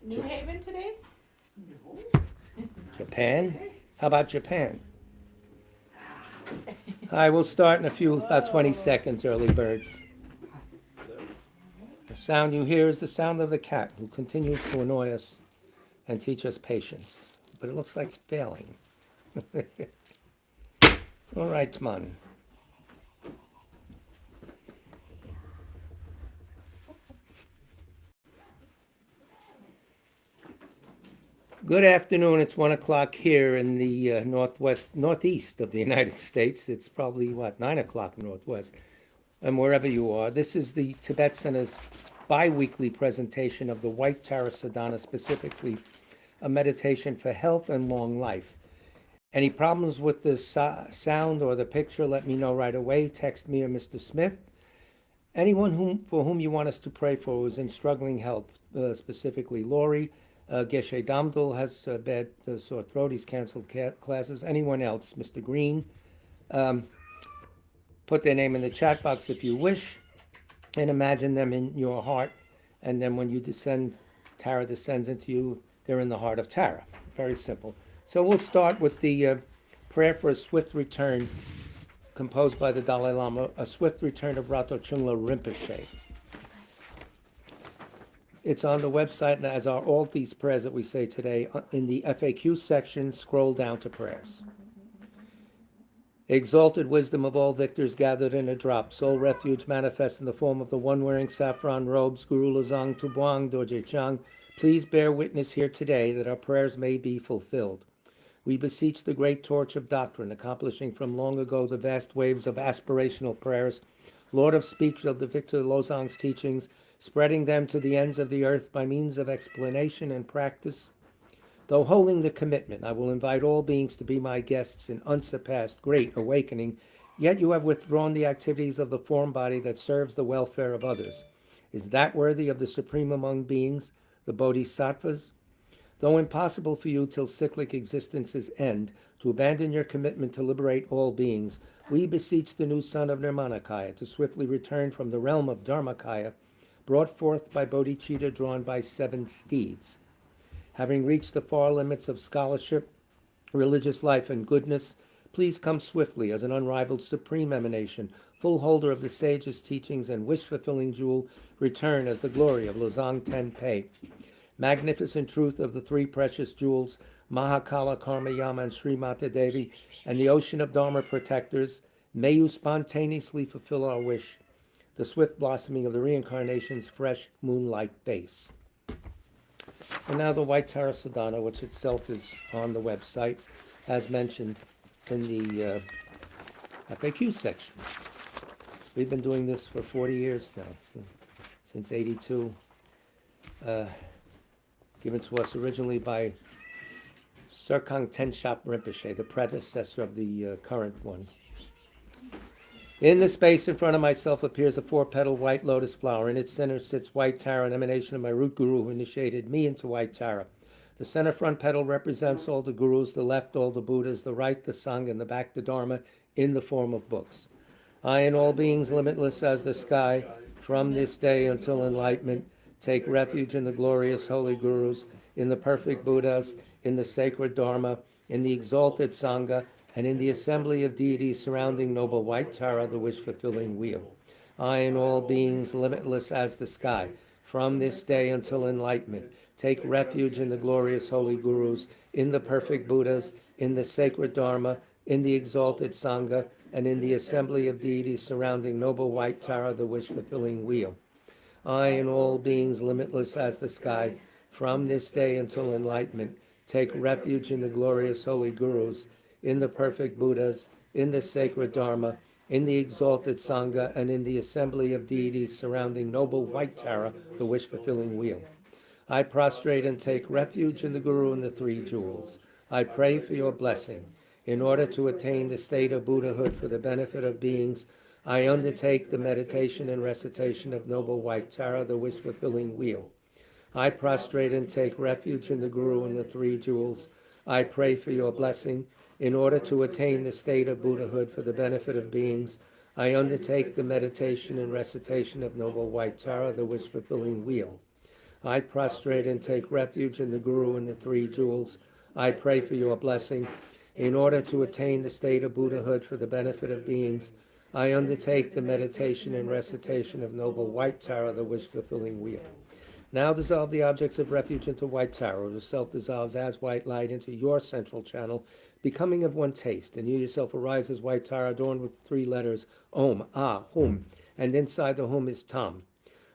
New Haven today? Japan? How about Japan? I will start in about 20 seconds, early birds. The sound you hear is the sound of the cat who continues to annoy us and teach us patience. But it looks like it's failing. All right, man. Good afternoon. It's 1 o'clock here in the northeast of the United States. It's probably, 9 o'clock northwest. And wherever you are, this is the Tibet Center's bi-weekly presentation of the White Tara Sadhana, specifically a meditation for health and long life. Any problems with the sound or the picture, let me know right away. Text me or Mr. Smith. Anyone for whom you want us to pray for who's in struggling health, specifically Lori, Geshe Damdul has bad sore throat. He's canceled classes. Anyone else? Mr. Green. Put their name in the chat box if you wish, and imagine them in your heart. And then when you descend, Tara descends into you, they're in the heart of Tara. Very simple. So we'll start with the prayer for a swift return, composed by the Dalai Lama, a swift return of Rato Chungla Rinpoche. It's on the website, and as are all these prayers that we say today, in the FAQ section, scroll down to prayers. Exalted wisdom of all victors gathered in a drop, sole refuge manifest in the form of the one wearing saffron robes, Guru Lozang Tubuang Dorje Chang, please bear witness here today that our prayers may be fulfilled. We beseech the great torch of doctrine, accomplishing from long ago the vast waves of aspirational prayers, Lord of speech of the Victor Lozang's teachings, spreading them to the ends of the earth by means of explanation and practice. Though holding the commitment, I will invite all beings to be my guests in unsurpassed great awakening, yet you have withdrawn the activities of the form body that serves the welfare of others. Is that worthy of the supreme among beings, the Bodhisattvas? Though impossible for you till cyclic existence's end to abandon your commitment to liberate all beings, we beseech the new son of Nirmanakaya to swiftly return from the realm of Dharmakaya, brought forth by bodhicitta drawn by 7 steeds. Having reached the far limits of scholarship, religious life, and goodness, please come swiftly as an unrivaled supreme emanation, full holder of the sage's teachings and wish-fulfilling jewel, return as the glory of Lozang Tenpei. Magnificent truth of the 3 precious jewels, Mahakala, Karma Yama, and Sri Mata Devi, and the ocean of Dharma protectors, may you spontaneously fulfill our wish, the swift blossoming of the reincarnation's fresh moonlight face. And now the White Tara Sadhana, which itself is on the website, as mentioned in the FAQ section. We've been doing this for 40 years now, since 82. Given to us originally by Serkang Tenshap Rinpoche, the predecessor of the current one. In the space in front of myself appears a 4-petaled white lotus flower. In its center sits White Tara, an emanation of my root guru who initiated me into White Tara. The center front petal represents all the gurus, the left all the Buddhas, the right the Sangha, and the back the Dharma in the form of books. I and all beings limitless as the sky, from this day until enlightenment, take refuge in the glorious holy gurus, in the perfect Buddhas, in the sacred Dharma, in the exalted Sangha, and in the assembly of deities surrounding noble White Tara, the wish-fulfilling wheel. I and all beings limitless as the sky, from this day until enlightenment, take refuge in the glorious holy gurus, in the perfect Buddhas, in the sacred Dharma, in the exalted Sangha, and in the assembly of deities surrounding noble White Tara, the wish-fulfilling wheel. I and all beings limitless as the sky, from this day until enlightenment, take refuge in the glorious holy gurus, in the perfect Buddhas, in the sacred Dharma, in the exalted Sangha, and in the assembly of deities surrounding noble White Tara, the wish-fulfilling wheel. I prostrate and take refuge in the Guru and the 3 jewels. I pray for your blessing. In order to attain the state of Buddhahood for the benefit of beings, I undertake the meditation and recitation of noble White Tara, the wish-fulfilling wheel. I prostrate and take refuge in the Guru and the 3 jewels. I pray for your blessing. In order to attain the state of Buddhahood for the benefit of beings, I undertake the meditation and recitation of noble White Tara, the wish-fulfilling wheel. I prostrate and take refuge in the Guru and the three jewels. I pray for your blessing. In order to attain the state of Buddhahood for the benefit of beings, I undertake the meditation and recitation of Noble White Tara, the wish-fulfilling wheel. Now dissolve the objects of refuge into white Tara. The self dissolves as white light into your central channel, becoming of one taste, and you yourself arise as white Tara adorned with three letters, Om, Ah, Hum, and inside the Hum is Tam.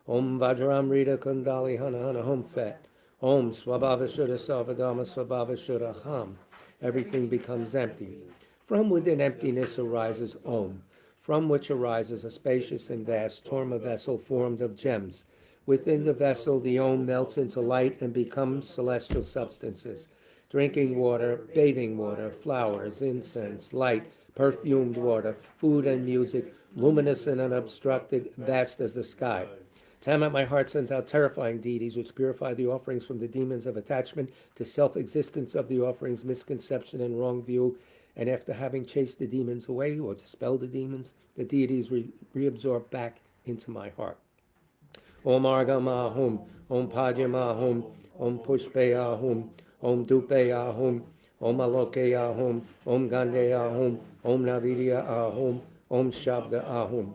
Om Vajram Rita Kundali Hana Hana Hum Fet. Om Swabhava Shuddha Sarvadharma Swabhava Shuddha Ham. Everything becomes empty. From within emptiness arises Om, from which arises a spacious and vast torma vessel formed of gems. Within the vessel, the Om melts into light and becomes celestial substances. Drinking water, bathing water, flowers, incense, light, perfumed water, food and music, luminous and unobstructed, vast as the sky. Tiamat, my heart sends out terrifying deities which purify the offerings from the demons of attachment, to self-existence of the offerings, misconception and wrong view, and after having chased the demons away or dispelled the demons, the deities reabsorb back into my heart. Om Argama Hum, Om Padyama Hum, Om Pushpeya Hum, Om Dupeya Hum, Om Alokeya Hum, Om Gandeya Hum, Om Navidya Ahum, Om Shabda Ahum.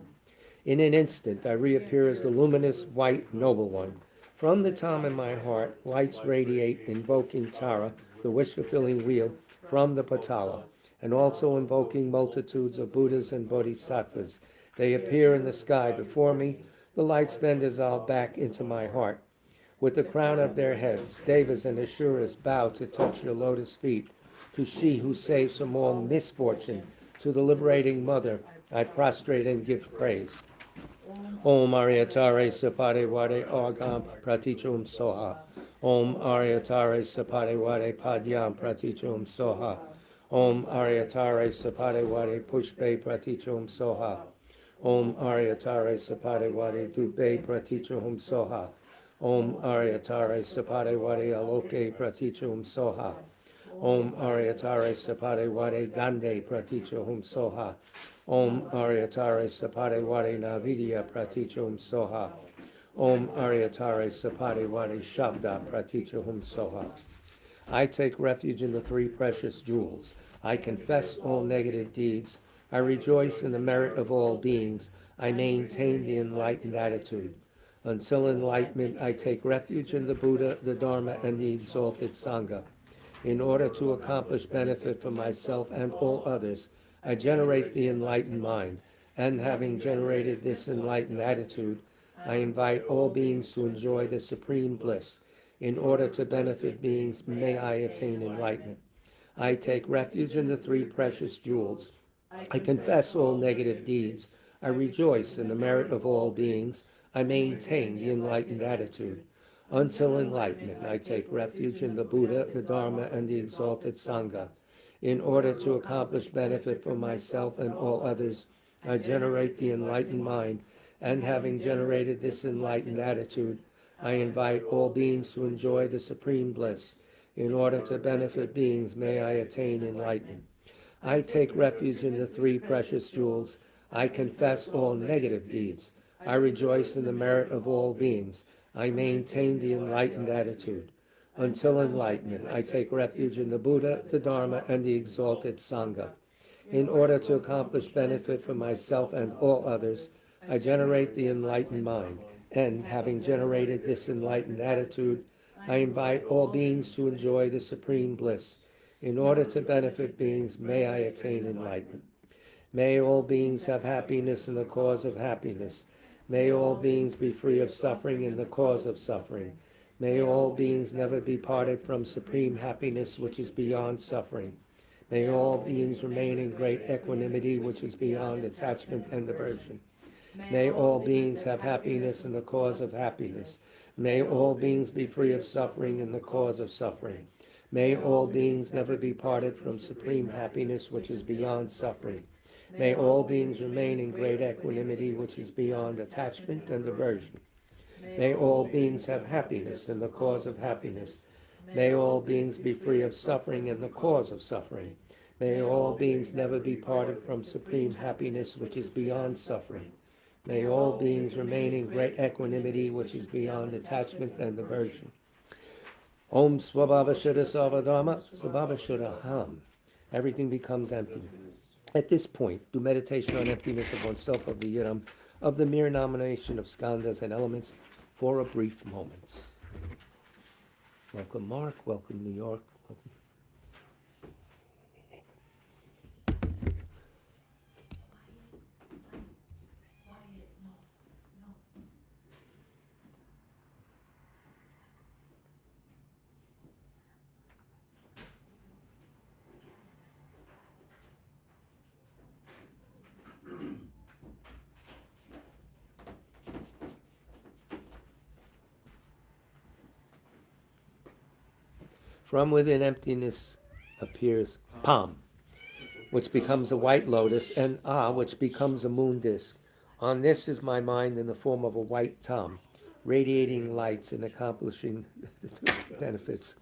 In an instant, I reappear as the luminous, white, noble one. From the Tam in my heart, lights radiate, invoking Tara, the wish-fulfilling wheel, from the Patala, and also invoking multitudes of Buddhas and Bodhisattvas. They appear in the sky before me. The lights then dissolve back into my heart. With the crown of their heads, Devas and Asuras bow to touch your lotus feet. To she who saves from all misfortune, to the liberating mother, I prostrate and give praise. Om Aryatare Sapade Wade Agam Pratichum Soha. Om Aryatare Sapade Wade Padyam Pratichum Soha. Om Aryatare Sapade Wade Pushpe Pratichum Soha. Om Aryatare Sapade Wade Dupe Pratichum Soha. Om Aryatare Sapade Wade Aloke Pratichum Soha. Om Aryatare Sapade Wade Gande Pratichum Soha. Om Aryatare Sapade Wade Navidya Pratichum Soha. Om Aryatare Sapade Wade Shabda Pratichum Soha. I take refuge in the three precious jewels. I confess all negative deeds. I rejoice in the merit of all beings. I maintain the enlightened attitude. Until enlightenment, I take refuge in the Buddha, the Dharma, and the exalted Sangha. In order to accomplish benefit for myself and all others, I generate the enlightened mind, and having generated this enlightened attitude, I invite all beings to enjoy the supreme bliss. In order to benefit beings, may I attain enlightenment. I take refuge in the three precious jewels. I confess all negative deeds. I rejoice in the merit of all beings. I maintain the enlightened attitude. Until enlightenment, I take refuge in the Buddha, the Dharma, and the exalted Sangha. In order to accomplish benefit for myself and all others, I generate the enlightened mind, and having generated this enlightened attitude, I invite all beings to enjoy the supreme bliss. In order to benefit beings, may I attain enlightenment. I take refuge in the three precious jewels. I confess all negative deeds. I rejoice in the merit of all beings. I maintain the enlightened attitude. Until enlightenment, I take refuge in the Buddha, the Dharma, and the exalted Sangha. In order to accomplish benefit for myself and all others, I generate the enlightened mind, and having generated this enlightened attitude, I invite all beings to enjoy the supreme bliss. In order to benefit beings, may I attain enlightenment. May all beings have happiness in the cause of happiness. May all beings be free of suffering in the cause of suffering. May all beings never be parted from supreme happiness, which is beyond suffering. May all beings remain in great equanimity, which is beyond attachment and aversion. May all beings have happiness in the cause of happiness. May all beings be free of suffering in the cause of suffering. May all beings never be parted from supreme happiness, which is beyond suffering. May all beings remain in great equanimity, which is beyond attachment and aversion. May all beings have happiness in the cause of happiness. May all beings be free of suffering in the cause of suffering. May all beings never be parted from supreme happiness, which is beyond suffering. May all beings remain in great equanimity, which is beyond attachment and aversion. Om Swabhava Shuddha Sarvadharma, Swabhava Shuddha Ham. Everything becomes empty. At this point, do meditation on emptiness of oneself, of the Yidam, of the mere nomination of skandhas and elements for a brief moment. Welcome, Mark. Welcome, New York. Welcome. From within emptiness appears Pam, which becomes a white lotus, and which becomes a moon disk. On this is my mind in the form of a white Tam, radiating lights and accomplishing benefits.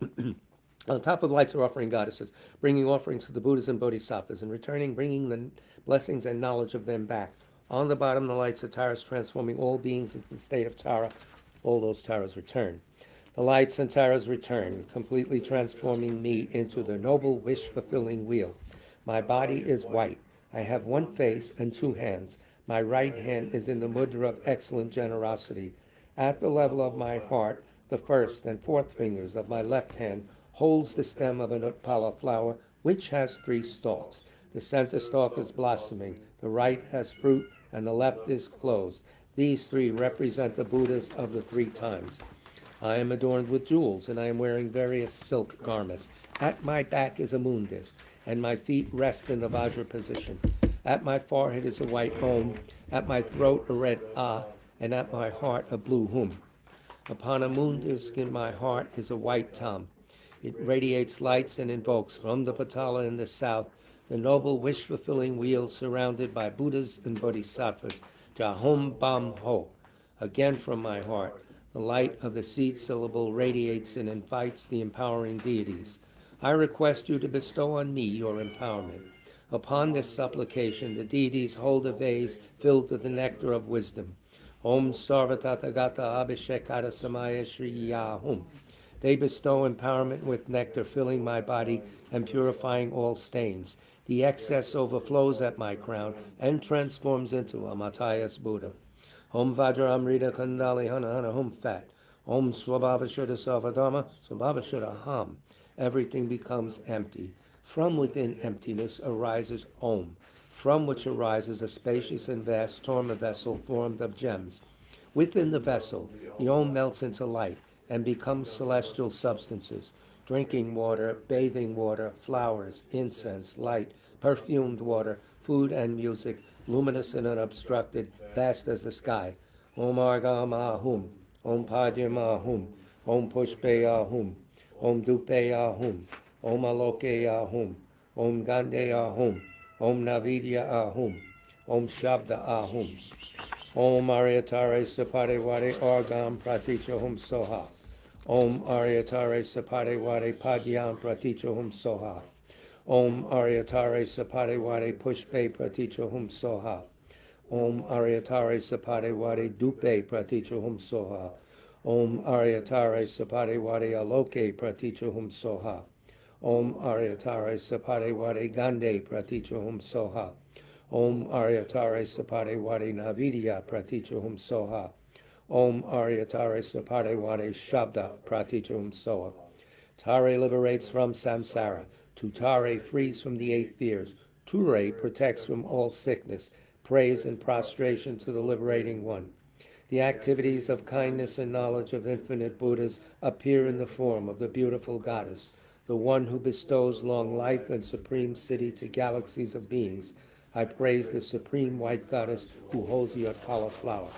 On top of the lights are offering goddesses, bringing offerings to the Buddhas and Bodhisattvas, and returning, bringing the blessings and knowledge of them back. On the bottom, the lights of Taras, transforming all beings into the state of Tara. All those Taras return. The lights and Taras return, completely transforming me into the noble wish-fulfilling wheel. My body is white. I have one face and two hands. My right hand is in the mudra of excellent generosity. At the level of my heart, the first and fourth fingers of my left hand holds the stem of an Utpala flower, which has 3 stalks. The center stalk is blossoming, the right has fruit, and the left is closed. These 3 represent the Buddhas of the 3 times. I am adorned with jewels, and I am wearing various silk garments. At my back is a moon disk, and my feet rest in the Vajra position. At my forehead is a white Om, at my throat a red Ah, and at my heart a blue Hum. Upon a moon disk in my heart is a white Tam. It radiates lights and invokes from the Patala in the south the noble wish-fulfilling wheel surrounded by Buddhas and Bodhisattvas, Jahom Bam Ho. Again from my heart, the light of the seed syllable radiates and invites the empowering deities. I request you to bestow on me your empowerment. Upon this supplication, the deities hold a vase filled with the nectar of wisdom. Om Sarvatathagata Abhishekata Samaya Shri Yahum. They bestow empowerment with nectar, filling my body and purifying all stains. The excess overflows at my crown and transforms into a Matthias Buddha. Om Vajra Amrita Kandali Hana Hana Hum Fat. Om Swabhava Shuddha Sarvadharma, Swabhava Shuddha Ham. Everything becomes empty. From within emptiness arises Om, from which arises a spacious and vast torma vessel formed of gems. Within the vessel, the Om melts into light and becomes celestial substances: drinking water, bathing water, flowers, incense, light, perfumed water, food and music, luminous and unobstructed, vast as the sky. Om Argam Ahum, Om Padyam Ahum, Om Pushpe Ahum, Om Dupe Ahum, Om Aloke Ahum, Om Gande Ahum, Om Navidya Ahum, Om Shabda Ahum, Om Aryatare Sapade Wade Argam Pratichahum Soha, Om Aryatare Sapade Wade Padyam Pratichahum Soha, Om Aryatare Sapade Wade Pushpe Pratichahum Soha, Om Aryatare Sapade Wade Dupe Pratichahum Soha, Om Aryatare Sapade Wade Aloke Pratichahum Soha, Om Aryatare Sapade Wade Gande Pratichahum Soha, Om Aryatare Sapade Wade Navidya Pratichahum Soha, Om Aryatare Sapade Wade Shabda Pratichahum Soha. Tare liberates from samsara. Tutare frees from the 8 fears. Ture protects from all sickness. Praise and prostration to the liberating one. The activities of kindness and knowledge of infinite Buddhas appear in the form of the beautiful goddess, the one who bestows long life and supreme siddhi to galaxies of beings. I praise the supreme white goddess who holds the Utpala flower.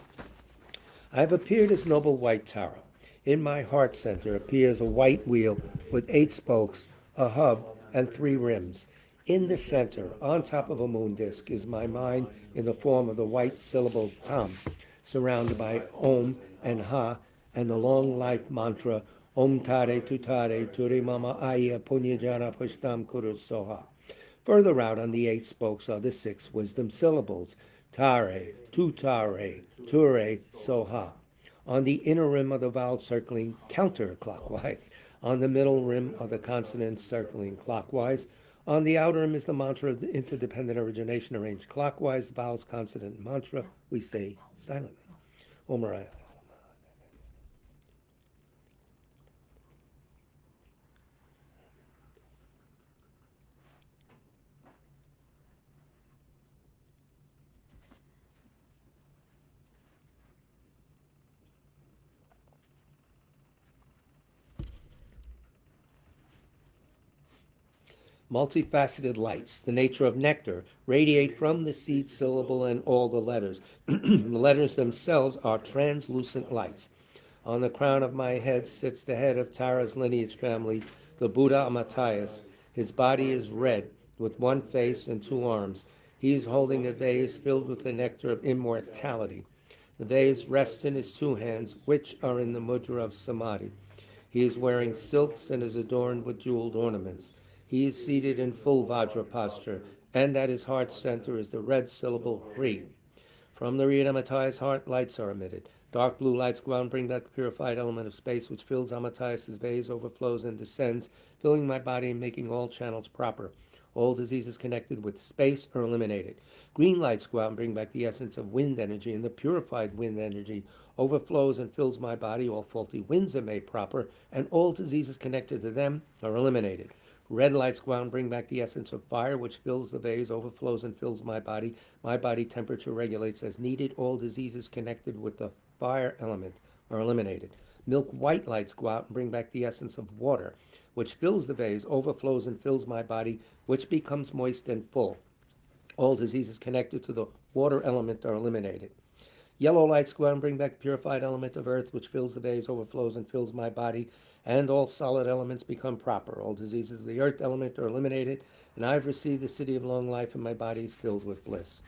I have appeared as noble white Tara. In my heart center appears a white wheel with 8 spokes, a hub, and 3 rims. In the center, on top of a moon disk, is my mind in the form of the white syllable Tam, surrounded by Om and Ha and the long life mantra Om Tare Tutare Turi Mama Aya Punyajana Pushtam Kuru Soha. Further out on the 8 spokes are the 6 wisdom syllables: Tare, Tutare, Ture, Soha. On the inner rim of the vowel circling counterclockwise. On the middle rim are the consonants circling clockwise. On the outer rim is the mantra of the interdependent origination arranged clockwise. The vowels, consonant, mantra we say silently. Omaraya. Multifaceted lights, the nature of nectar, radiate from the seed syllable and all the letters. The letters themselves are translucent lights. On the crown of my head sits the head of Tara's lineage family, the Buddha Amitayus. His body is red, with one face and two arms. He is holding a vase filled with the nectar of immortality. The vase rests in his two hands, which are in the mudra of samadhi. He is wearing silks and is adorned with jeweled ornaments. He is seated in full Vajra posture, and at his heart center is the red syllable Hri. From the reed Amitayus' heart, lights are emitted. Dark blue lights go out and bring back the purified element of space, which fills Amitayus' vase, overflows, and descends, filling my body and making all channels proper. All diseases connected with space are eliminated. Green lights go out and bring back the essence of wind energy, and the purified wind energy overflows and fills my body. All faulty winds are made proper, and all diseases connected to them are eliminated. Red lights go out and bring back the essence of fire, which fills the vase, overflows, and fills my body. My body temperature regulates as needed. All diseases connected with the fire element are eliminated. Milk white lights go out and bring back the essence of water, which fills the vase, overflows, and fills my body, which becomes moist and full. All diseases connected to the water element are eliminated. Yellow lights go out and bring back the purified element of earth, which fills the vase, overflows, and fills my body, and all solid elements become proper. All diseases of the earth element are eliminated, and I've received the city of long life, and my body is filled with bliss.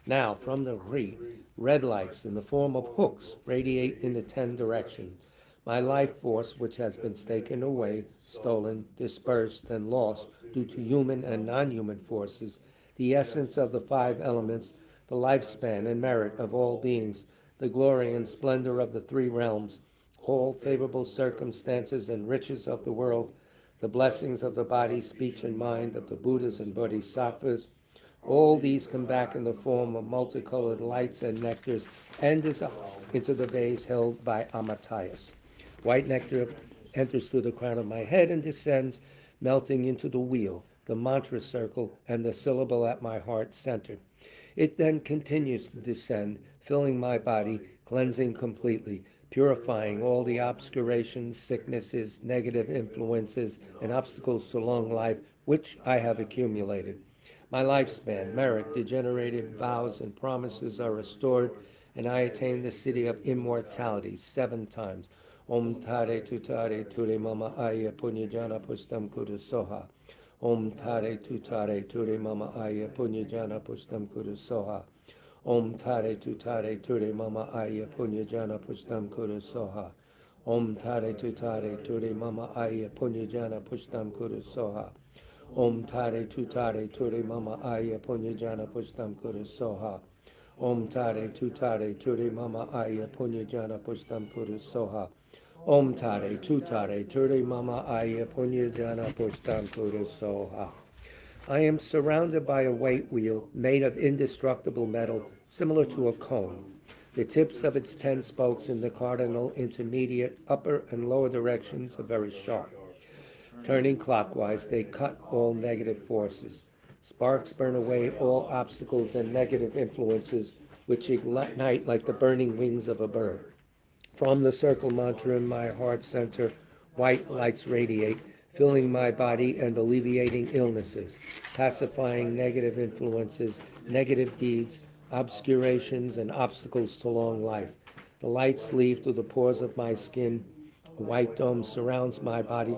Now, from the Hri, red lights in the form of hooks radiate in the 10 directions. My life force, which has been taken away, stolen, dispersed, and lost due to human and non-human forces, the essence of the 5 elements, the lifespan and merit of all beings, the glory and splendor of the 3 realms, all favorable circumstances and riches of the world, the blessings of the body, speech, and mind of the Buddhas and Bodhisattvas, all these come back in the form of multicolored lights and nectars and dissolve into the vase held by Amitayus. White nectar enters through the crown of my head and descends, melting into the wheel, the mantra circle, and the syllable at my heart center. It then continues to descend, filling my body, cleansing completely, purifying all the obscurations, sicknesses, negative influences, and obstacles to long life which I have accumulated. My lifespan, merit, degenerated vows, and promises are restored, and I attain the city of immortality 7 times. Om Tare Tutare Ture Mama Aya Punyajana Pustam Kudu Soha. Om Tare Tutare Ture Mama Aya Punyajana Pustam Kudu Soha. Om Tare Tutare Ture Mama Aya Punyajana Pustam Kudu Soha. Om Tare Tutare Ture Mama Aya Punyajana Pustam Kudu Soha. Om Tare Tutare Ture Mama Aya Punyajana Pustam Kudu Soha. Om Tare Tutare Ture Mama Aya Punyajana Pustam Kudu Soha. Om Tare Tutare Ture Mama Aya Punyajana Pustam Kudu Soha. I am surrounded by a white wheel made of indestructible metal, similar to a cone. The tips of its 10 spokes in the cardinal, intermediate, upper, and lower directions are very sharp. Turning clockwise, they cut all negative forces. Sparks burn away all obstacles and negative influences, which ignite like the burning wings of a bird. From the circle mantra in my heart center, white lights radiate, filling my body and alleviating illnesses, pacifying negative influences, negative deeds, obscurations, and obstacles to long life. The lights leave through the pores of my skin. A white dome surrounds my body.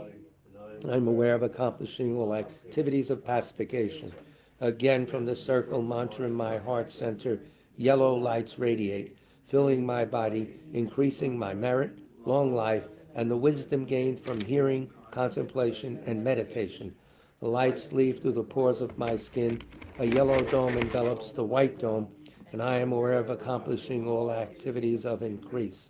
I'm aware of accomplishing all activities of pacification. Again, from the circle mantra in my heart center, yellow lights radiate, filling my body, increasing my merit, long life, and the wisdom gained from hearing, contemplation, and meditation. The lights leave through the pores of my skin. A yellow dome envelops the white dome, and I am aware of accomplishing all activities of increase.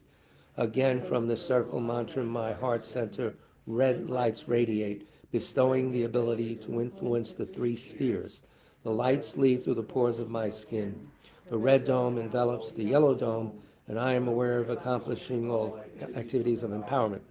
Again, from the circle mantra, my heart center, red lights radiate, bestowing the ability to influence the three spheres. The lights leave through the pores of my skin. The red dome envelops the yellow dome, and I am aware of accomplishing all activities of empowerment.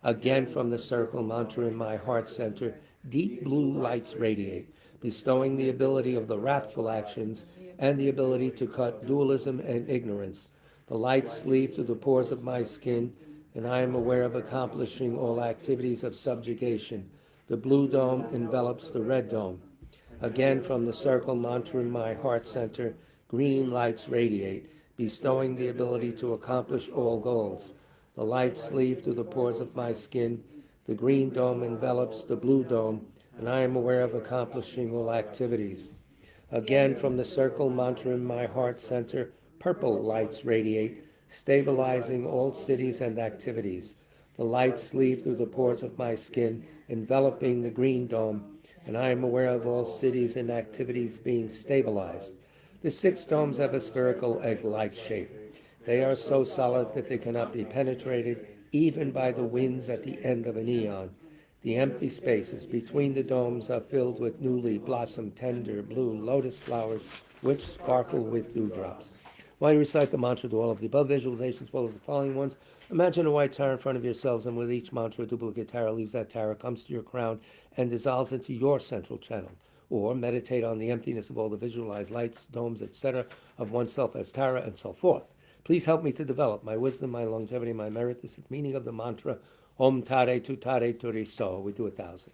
Again, from the circle mantra in my heart center, deep blue lights radiate, bestowing the ability of the wrathful actions and the ability to cut dualism and ignorance. The lights leave through the pores of my skin, and I am aware of accomplishing all activities of subjugation. The blue dome envelops the red dome. Again, from the circle mantra in my heart center, green lights radiate, bestowing the ability to accomplish all goals. The lights leave through the pores of my skin. The green dome envelops the blue dome, and I am aware of accomplishing all activities. Again, from the circle mantra in my heart center, purple lights radiate, stabilizing all cities and activities. The lights leave through the pores of my skin, enveloping the green dome, and I am aware of all cities and activities being stabilized. The six domes have a spherical egg-like shape. They are so solid that they cannot be penetrated even by the winds at the end of an eon. The empty spaces between the domes are filled with newly blossomed tender blue lotus flowers which sparkle with dewdrops. While you recite the mantra, do all of the above visualizations as well as the following ones. Imagine a white tara in front of yourselves, and with each mantra, a duplicate tara leaves that tara, comes to your crown, and dissolves into your central channel. Or meditate on the emptiness of all the visualized lights, domes, etc., of oneself as tara, and so forth. Please help me to develop my wisdom, my longevity, my merit. This is the meaning of the mantra, Om Tare Tu Tare Turi So. We do 1,000.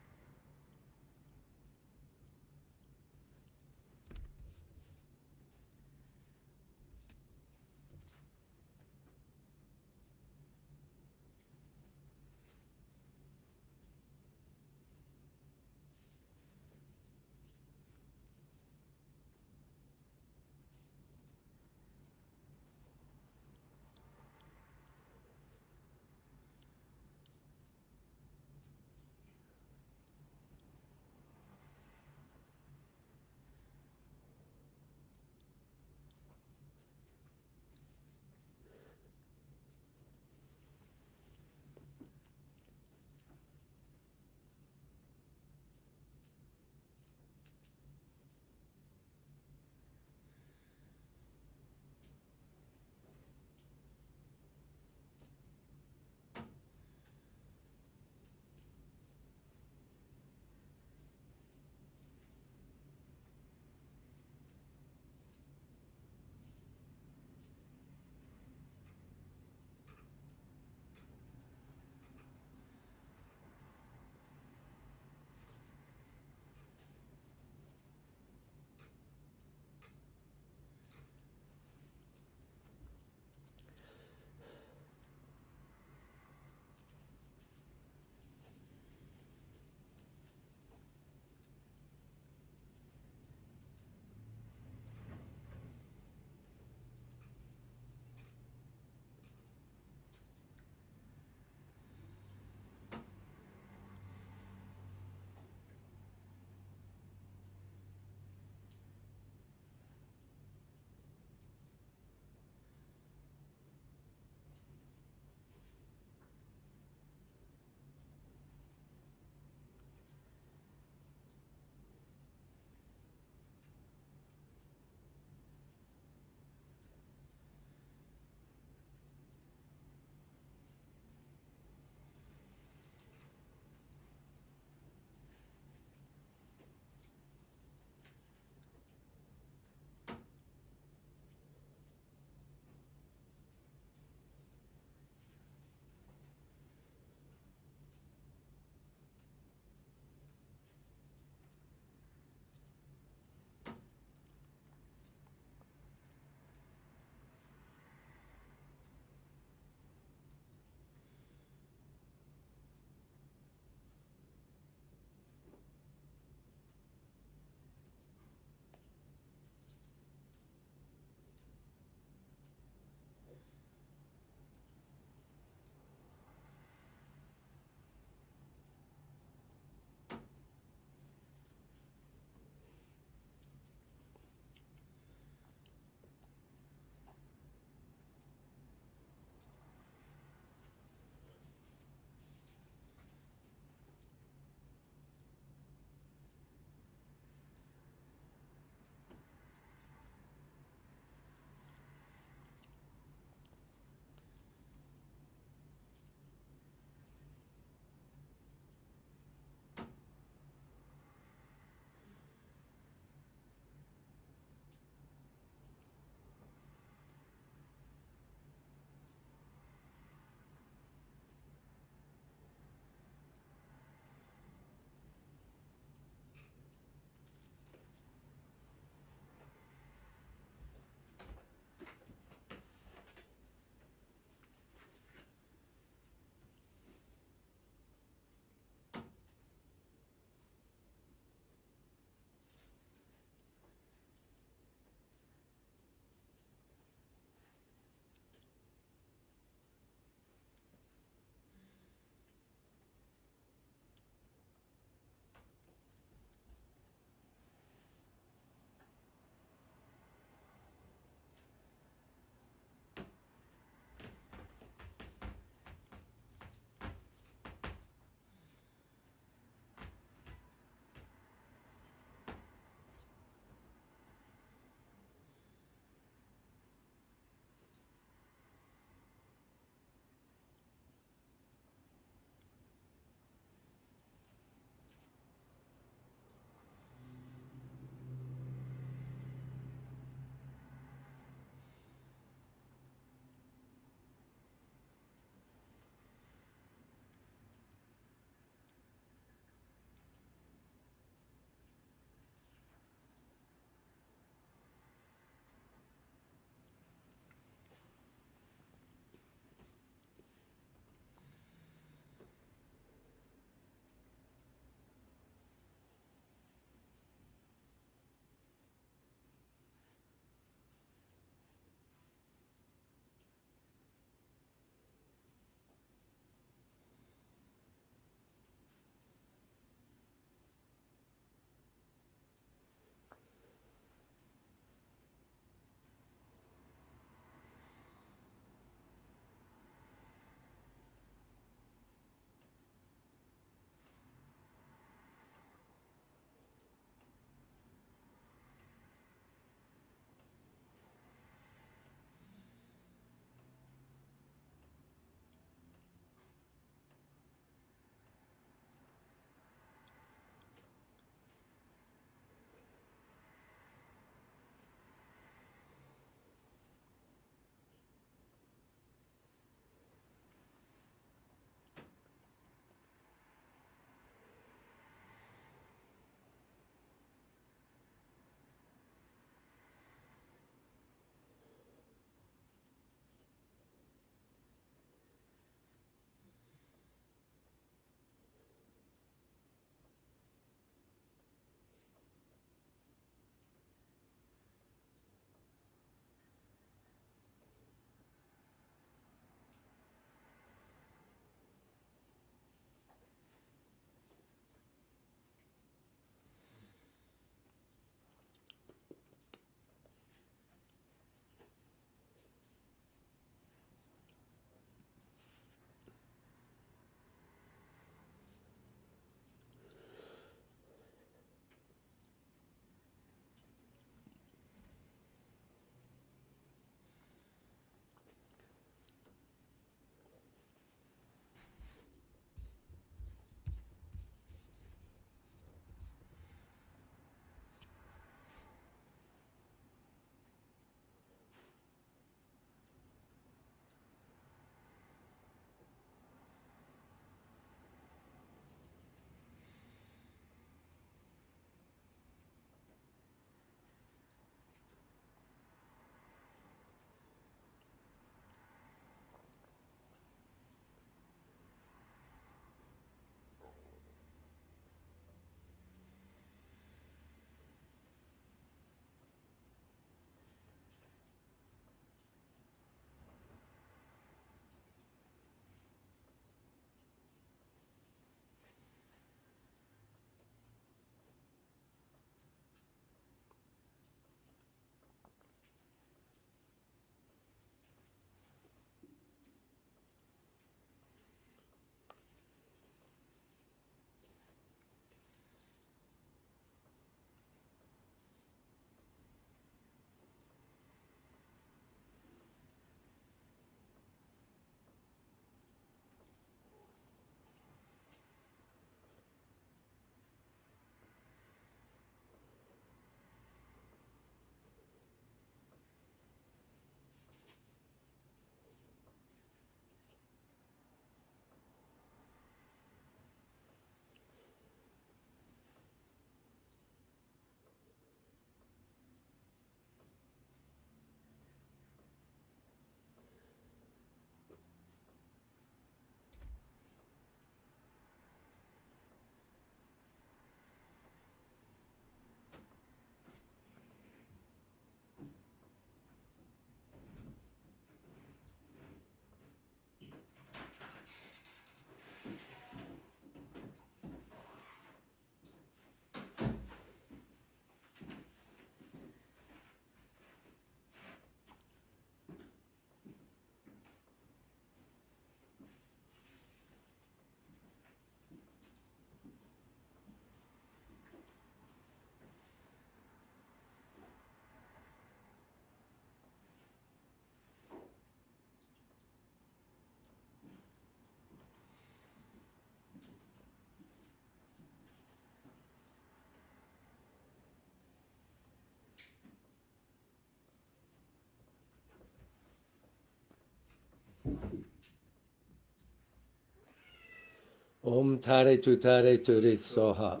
Om Tare Turi Soha.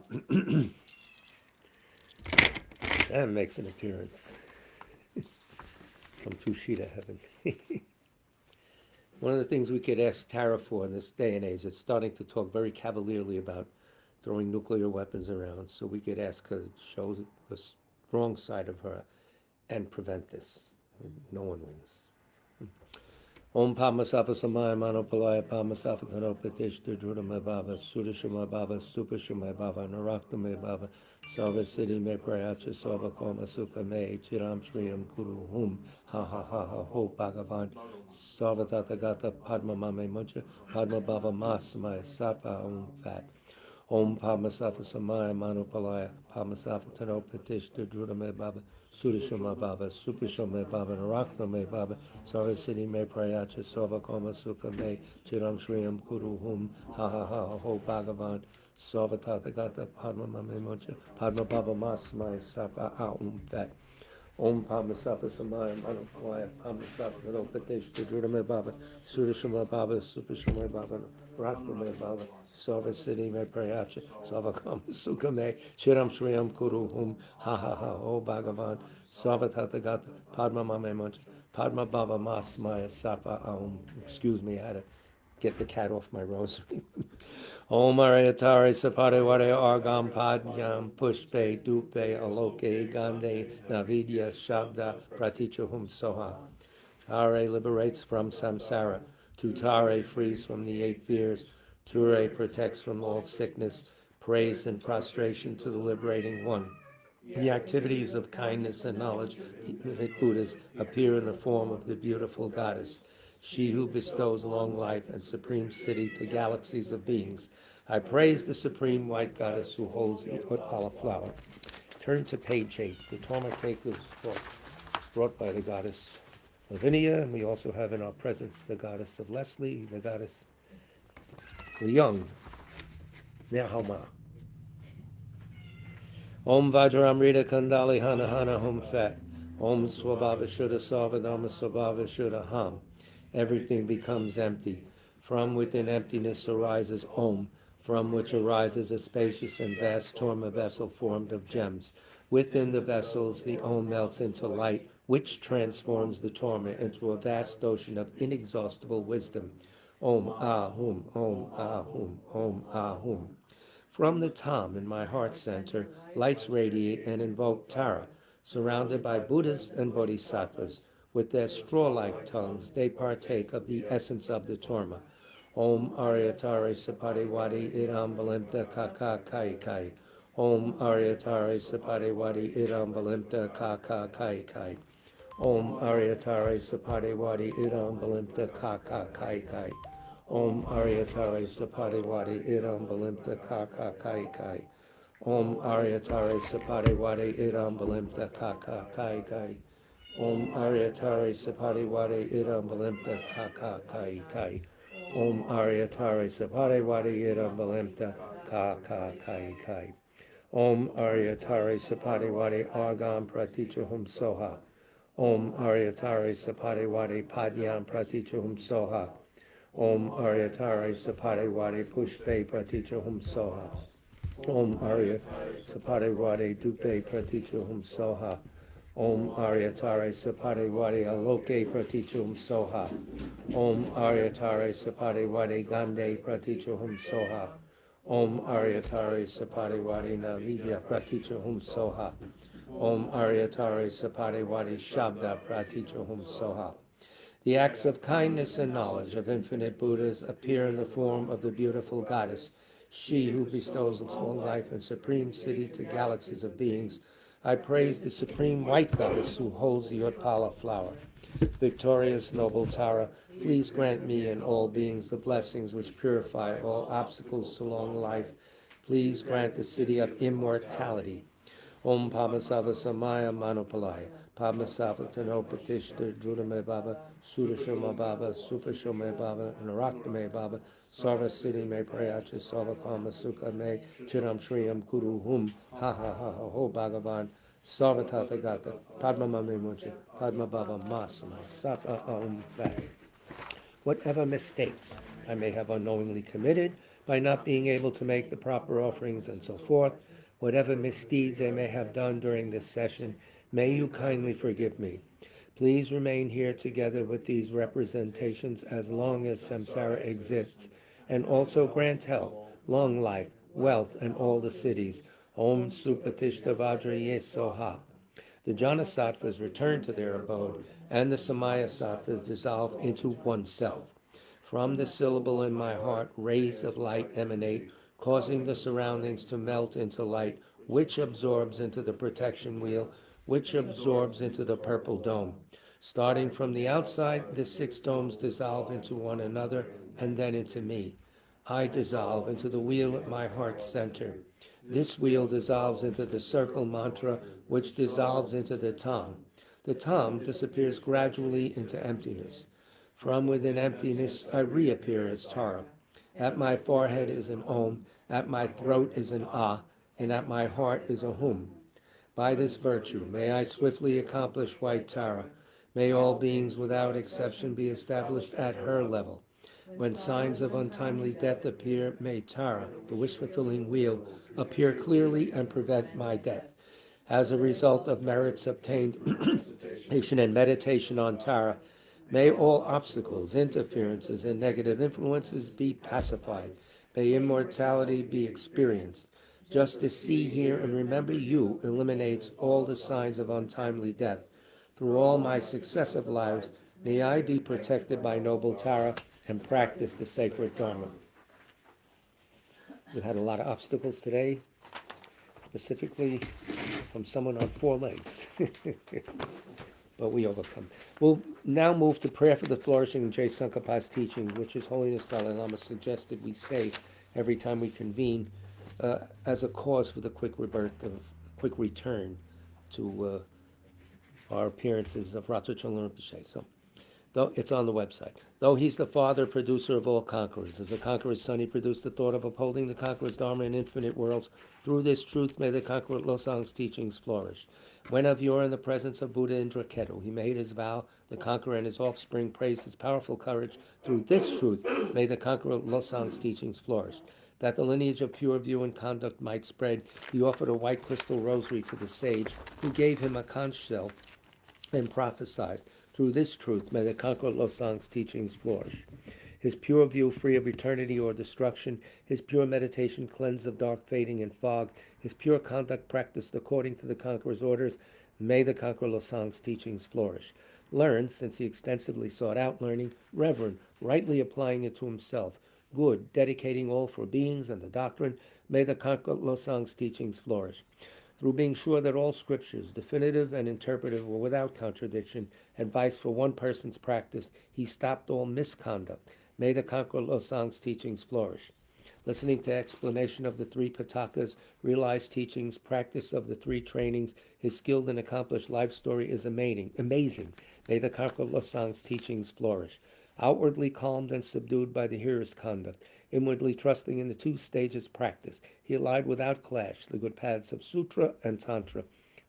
That makes an appearance from Tushita Heaven. One of the things we could ask Tara for in this day and age, it's starting to talk very cavalierly about throwing nuclear weapons around, so we could ask her to show the strong side of her and prevent this. No one wins. Om Pamasafa Samaya Manopalaya Pamasafa Kanopatish Druda Baba Sudashima Baba Supashima Baba Narakta Me Baba Sarva Siddhi Me Prayacha Sarva Koma Sukha Me Chiram Shriyam Kuru Hum Ha Ha Ha Ha Ho Bhagavan Sarva Tathagata Padma Mame Muncha Padma Baba Masamaya Safa Om Fat Om Pamasafa Samaya Manopalaya Pamasafa Tanopatish Druda Me Baba Sudashima Baba, Supashima Baba, Narakna Me Baba, Sarvasiddhi Me Prayacha, Sarva Koma Sukha Me, Chiram Shriyam Kuru Hum, Ha Ha Ha Ho Bhagavan, Sarva Tathagata Padma Mame Mocha, Padma Baba Masmaya Sapa Aum Vat. Om Pamasafa Samaya Manopalaya Pamasafa Tanopatish Druda Me Baba, Sudashima Baba, Supashima Baba, Rakna Me Baba, Sarva Siddhi Me Prayacha, Sarva Kama Sukha Me, Chiram Shriyam Kuru Hum, Ha Ha Ha Ho Bhagavan, Sarva Tathagata, Padma Mame Muncha, Padma Baba Masmaya Safa Aum. Excuse me, I had to get the cat off my rosary. Om Arayatari Sapade Vare Argam Padyam Pushpe Dupe Aloke Gande Navidya Shabda Pratichahum Soha. Tare liberates from samsara. Tutare frees from the 8 fears. Ture protects from all sickness. Praise and prostration to the liberating one. The activities of kindness and knowledge, infinite Buddhas, appear in the form of the beautiful goddess, she who bestows long life and supreme siddhi to galaxies of beings. I praise the supreme white goddess who holds the Utpala flower. Turn to page 8. The Torma cake was brought by the goddess Lavinia, and we also have in our presence the goddess of Leslie, the goddess the young, Nehama. Om Vajramrita Kandali Hana Hana Hum Fat. Om Swabhava Shuddha Sarvadharma Swabhava Shuddha Ham. Everything becomes empty. From within emptiness arises Om, from which arises a spacious and vast Torma vessel formed of gems. Within the vessels the Om melts into light, which transforms the Torma into a vast ocean of inexhaustible wisdom. Om Ahum, Om Ahum, Om Ahum. From the Tam in my heart center, lights radiate and invoke Tara, surrounded by Buddhas and Bodhisattvas. With their straw-like tongues, they partake of the essence of the Torma. Om Aryatare Sapadewadi Idam Balimta Kaka Kai Kai. Om Aryatare Sapadewadi Idam Balimta Kaka Kai Kai. Om Aryatare Sapadewadi Idam Balimta Kaka Kai Kai. Om Aryatare Sapadewadi Idam Balimta Kaka Kai Kai. Om Aryatare Sapadewadi Idam Balimta Kaka Kai Kai. Om Aryatare Sapadewadi Idam Balimta Kaka Kai Kai. Om Aryatare Sapadewadi Idam Balimta Kaka Kai Kai. Om Aryatare Sapadewadi Argam Pratichahum Soha. Om Aryatare Sapadewadi Padyam Pratichahum Soha. Om Aryatare Sapadewadi Pushpe Pratichahum Soha. Om Arya Sapadewadi Dupe Pratichahum Soha. Om Aryatare Sapadewadi Aloke Pratichahum Soha. Om Aryatare Sapadewadi Gande Pratichahum Soha. Om Aryatare Sapadewadi Navidya Pratichahum Soha. Om Aryatare Sapadewadi Shabda Pratichahum Soha. The acts of kindness and knowledge of infinite Buddhas appear in the form of the beautiful goddess, she who bestows long life and supreme siddhi to galaxies of beings. I praise the supreme white goddess who holds the Utpala flower. Victorious noble Tara, please grant me and all beings the blessings which purify all obstacles to long life. Please grant the siddhi of immortality. Om Padmasava Samaya Manopalaya. Padmasava Tanopatishta Drudame Baba, Sudashama Baba, Supashame Baba, Narakta Baba, Sarva Siddhi Me Prayacha, Sarva Kama Sukha Me, Chiram Shriyam Kuru Hum, Ha Ha Ha Ha Ho Bhagavan, Sarva Tathagata, Padma Mame Muncha, Padma Baba Masama, Sapa Om Vat. whatever mistakes I may have unknowingly committed by not being able to make the proper offerings and so forth, whatever misdeeds I may have done during this session, may you kindly forgive me. Please remain here together with these representations as long as samsara exists, and also grant health, long life, wealth, and all the cities. Om Supatishta Vajra Yesoha. The Jnana-sattvas return to their abode, and the Samaya-sattvas dissolve into oneself. From the syllable in my heart, rays of light emanate, causing the surroundings to melt into light, which absorbs into the protection wheel, which absorbs into the purple dome. Starting from the outside, the 6 domes dissolve into one another and then into me. I dissolve into the wheel at my heart's center. This wheel dissolves into the circle mantra, which dissolves into the tam. The tam disappears gradually into emptiness. From within emptiness, I reappear as Tara. At my forehead is an Om, at my throat is an Ah, and at my heart is a Hum. By this virtue, may I swiftly accomplish white Tara. May all beings without exception be established at her level. When signs of untimely death appear, may Tara, the wish-fulfilling wheel, appear clearly and prevent my death. As a result of merits obtained and meditation on Tara, may all obstacles, interferences, and negative influences be pacified. May immortality be experienced. Just to see, hear, and remember you eliminates all the signs of untimely death. Through all my successive lives, may I be protected by noble Tara and practice the sacred Dharma. We had a lot of obstacles today, specifically from someone on 4 legs. But we overcome. We'll now move to prayer for the flourishing of Jay Sankapa's teachings, which His Holiness Dalai Lama suggested we say every time we convene as a cause for the quick return to our appearances of Ratchacholam Rinpoche. So, though it's on the website. Though he's the father, producer of all conquerors, as a conqueror's son, he produced the thought of upholding the conqueror's Dharma in infinite worlds. Through this truth, may the conqueror Losang's teachings flourish. When of yore in the presence of Buddha Indraketu, he made his vow, the conqueror and his offspring praised his powerful courage. Through this truth, may the conqueror Losang's teachings flourish. That the lineage of pure view and conduct might spread, he offered a white crystal rosary to the sage, who gave him a conch shell and prophesied. Through this truth, may the conqueror Losang's teachings flourish. His pure view free of eternity or destruction, his pure meditation cleansed of dark fading and fog, his pure conduct practiced according to the conqueror's orders, may the conqueror Losang's teachings flourish. Learned, since he extensively sought out learning, reverent, rightly applying it to himself, good, dedicating all for beings and the doctrine, may the conqueror Losang's teachings flourish. Through being sure that all scriptures, definitive and interpretive, were without contradiction, advice for one person's practice, he stopped all misconduct. May the conqueror Losang's teachings flourish. Listening to explanation of the 3 Pitakas, realized teachings, practice of the 3 trainings, his skilled and accomplished life story is amazing. May the conqueror Losang's teachings flourish. Outwardly calmed and subdued by the hearer's conduct, inwardly trusting in the 2 stages practice, he allied without clash the good paths of Sutra and Tantra.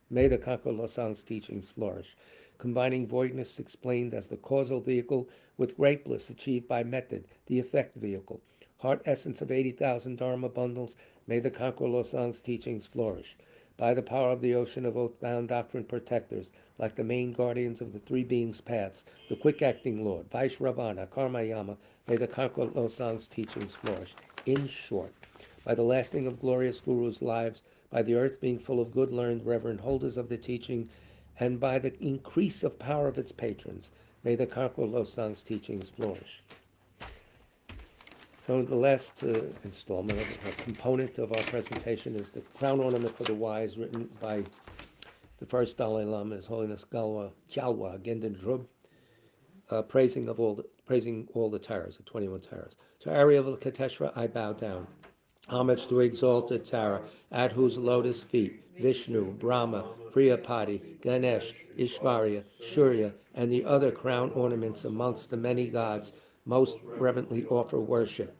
May the conqueror Losang's teachings flourish. Combining voidness explained as the causal vehicle with great bliss achieved by method, the effect vehicle. Heart essence of 80,000 Dharma bundles, may the conqueror Losang's teachings flourish. By the power of the ocean of oath-bound doctrine protectors, like the main guardians of the 3 beings' paths, the quick-acting Lord, Vaishravana, Karmayama, may the conqueror Losang's teachings flourish. In short, by the lasting of glorious Gurus' lives, by the earth being full of good, learned, reverend holders of the teaching, and by the increase of power of its patrons, may the conqueror Losang's teachings flourish. So the last installment, a component of our presentation, is the crown ornament for the wise, written by the first Dalai Lama, His Holiness Gyalwa Gendin Drub, praising all the Taras, the 21 Taras. To Arya of Kateshvara I bow down. Homage to exalted Tara, at whose lotus feet Vishnu, Brahma, Priyapati, Ganesh, Ishvarya, Surya, and the other crown ornaments amongst the many gods most reverently offer worship.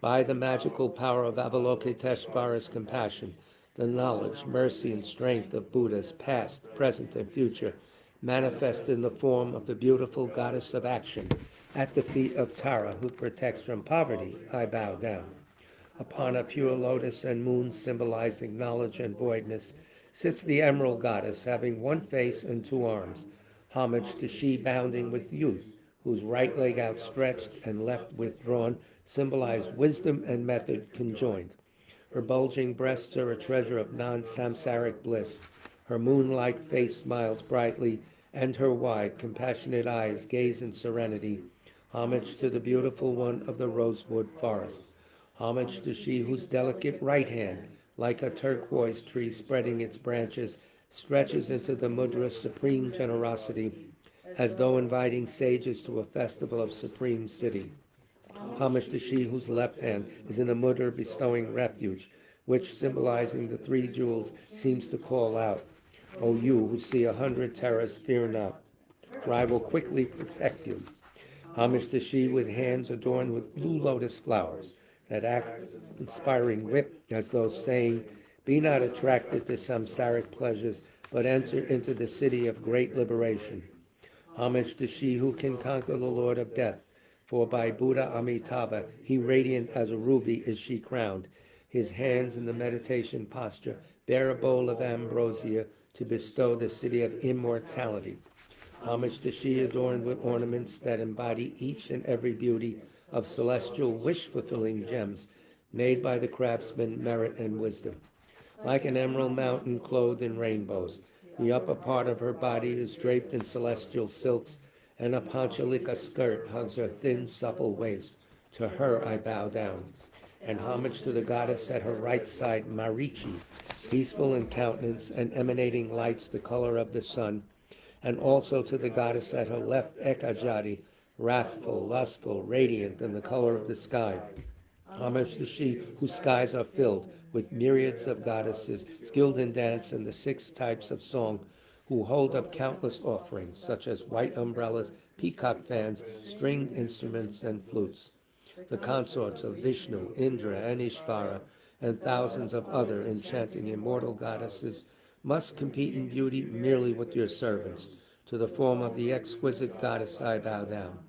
By the magical power of Avalokiteshvara's compassion, the knowledge, mercy, and strength of Buddhas, past, present, and future, manifest in the form of the beautiful goddess of action, At the feet of Tara, who protects from poverty, I bow down. Upon a pure lotus and moon symbolizing knowledge and voidness sits the emerald goddess, having one face and two arms. Homage to she bounding with youth, whose right leg outstretched and left withdrawn symbolize wisdom and method conjoined. Her bulging breasts are a treasure of non-samsaric bliss. Her moon-like face smiles brightly, and her wide, compassionate eyes gaze in serenity. Homage to the beautiful one of the rosewood forest. Homage to she whose delicate right hand, like a turquoise tree spreading its branches, stretches into the mudra's supreme generosity, as though inviting sages to a festival of supreme city. Homage to she whose left hand is in the mudra bestowing refuge, which, symbolizing the three jewels, seems to call out, O you who see 100 terrors, fear not, for I will quickly protect you. Homage to she with hands adorned with blue lotus flowers, that act inspiring whip, as though saying, be not attracted to samsaric pleasures, but enter into the city of great liberation. Homage to she who can conquer the Lord of Death, for by Buddha Amitabha, he radiant as a ruby is she crowned. His hands in the meditation posture bear a bowl of ambrosia to bestow the city of immortality. Homage to she adorned with ornaments that embody each and every beauty of celestial wish-fulfilling gems made by the craftsman merit and wisdom. Like an emerald mountain clothed in rainbows, the upper part of her body is draped in celestial silks, and a panchalika skirt hugs her thin, supple waist. To her I bow down. And homage to the goddess at her right side, Marichi, peaceful in countenance and emanating lights the color of the sun, and also to the goddess at her left, Ekajati, wrathful, lustful, radiant in the color of the sky. Homage to she whose skies are filled with myriads of goddesses skilled in dance and the 6 types of song, who hold up countless offerings, such as white umbrellas, peacock fans, stringed instruments, and flutes. The consorts of Vishnu, Indra, and Ishvara, and thousands of other enchanting immortal goddesses must compete in beauty merely with your servants. To the form of the exquisite goddess I bow down.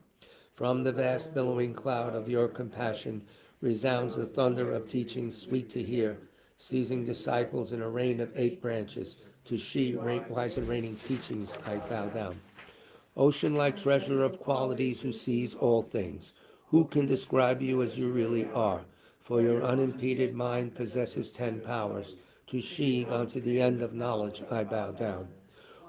From the vast billowing cloud of your compassion resounds the thunder of teaching sweet to hear, seizing disciples in a rain of 8 branches. To she, wise and reigning teachings, I bow down. Ocean-like treasure of qualities who sees all things, who can describe you as you really are? For your unimpeded mind possesses 10 powers. To she, gone to the end of knowledge, I bow down.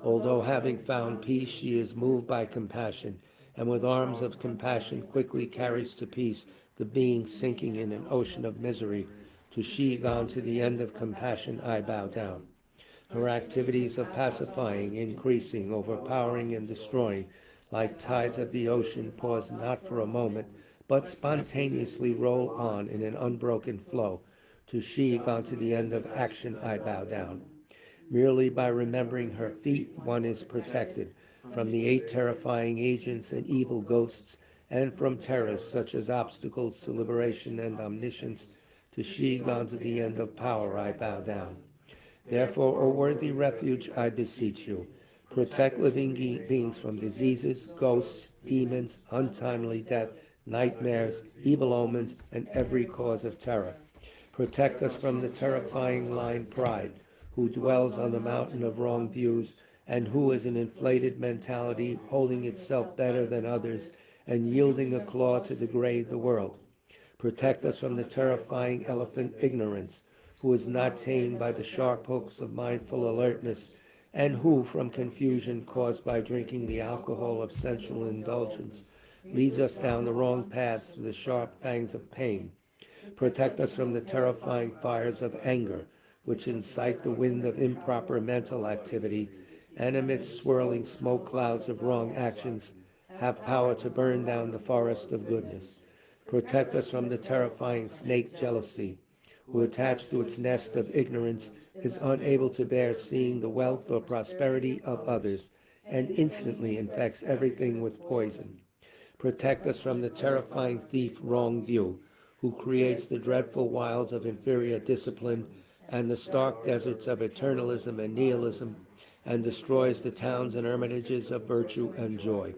Although having found peace, she is moved by compassion, and with arms of compassion quickly carries to peace the being sinking in an ocean of misery. To she, gone to the end of compassion, I bow down. Her activities of pacifying, increasing, overpowering, and destroying, like tides of the ocean, pause not for a moment, but spontaneously roll on in an unbroken flow. To she, gone to the end of action, I bow down. Merely by remembering her feet, one is protected from the 8 terrifying agents and evil ghosts, and from terrors such as obstacles to liberation and omniscience. To she, gone to the end of power, I bow down. Therefore, O worthy refuge, I beseech you, protect living beings from diseases, ghosts, demons, untimely death, nightmares, evil omens, and every cause of terror. Protect us from the terrifying line pride, who dwells on the mountain of wrong views, and who is an inflated mentality holding itself better than others and yielding a claw to degrade the world. Protect us from the terrifying elephant ignorance, who is not tamed by the sharp hooks of mindful alertness, and who, from confusion caused by drinking the alcohol of sensual indulgence, leads us down the wrong paths to the sharp fangs of pain. Protect us from the terrifying fires of anger, which incite the wind of improper mental activity, and amidst swirling smoke clouds of wrong actions, have power to burn down the forest of goodness. Protect us from the terrifying snake jealousy, who attached to its nest of ignorance is unable to bear seeing the wealth or prosperity of others, and instantly infects everything with poison. Protect us from the terrifying thief wrong view, who creates the dreadful wilds of inferior discipline and the stark deserts of eternalism and nihilism, and destroys the towns and hermitages of virtue and joy.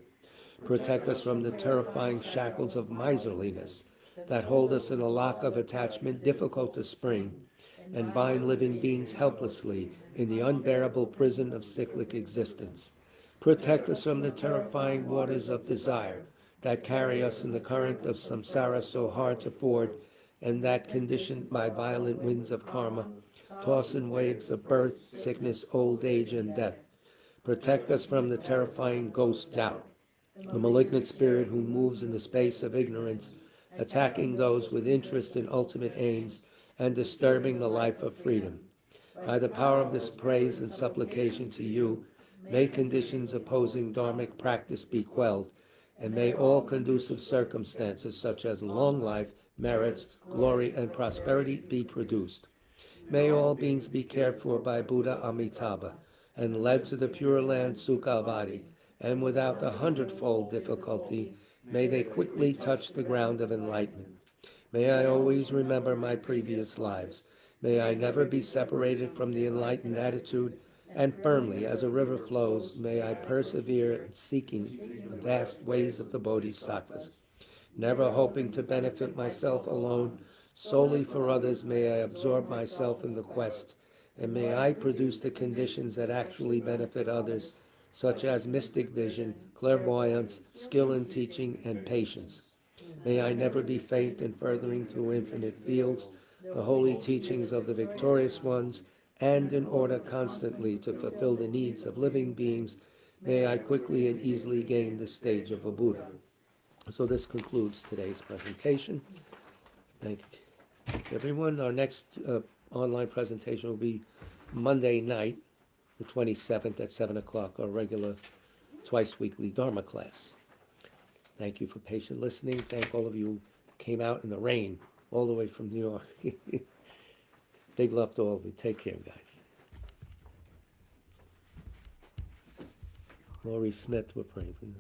Protect us from the terrifying shackles of miserliness that hold us in a lock of attachment difficult to spring, and bind living beings helplessly in the unbearable prison of cyclic existence. Protect us from the terrifying waters of desire that carry us in the current of samsara so hard to ford, and that, conditioned by violent winds of karma, toss in waves of birth, sickness, old age, and death. Protect us from the terrifying ghost doubt, the malignant spirit who moves in the space of ignorance, attacking those with interest in ultimate aims and disturbing the life of freedom. By the power of this praise and supplication to you, may conditions opposing dharmic practice be quelled, and may all conducive circumstances such as long life, merits, glory, and prosperity be produced. May all beings be cared for by Buddha Amitabha and led to the Pure Land Sukhavati, and without a hundredfold difficulty, may they quickly touch the ground of enlightenment. May I always remember my previous lives. May I never be separated from the enlightened attitude, and firmly as a river flows, may I persevere in seeking the vast ways of the Bodhisattvas. Never hoping to benefit myself alone, solely for others may I absorb myself in the quest, and may I produce the conditions that actually benefit others, such as mystic vision, clairvoyance, skill in teaching, and patience. May I never be faint in furthering through infinite fields the holy teachings of the victorious ones, and in order constantly to fulfill the needs of living beings, may I quickly and easily gain the stage of a Buddha. So this concludes today's presentation. Thank everyone. Our next online presentation will be Monday night, the 27th at 7 o'clock, our regular twice weekly Dharma class. Thank you for patient listening. Thank all of you who came out in the rain all the way from New York. Big love to all of you. Take care, guys. Laurie Smith, we're praying for you.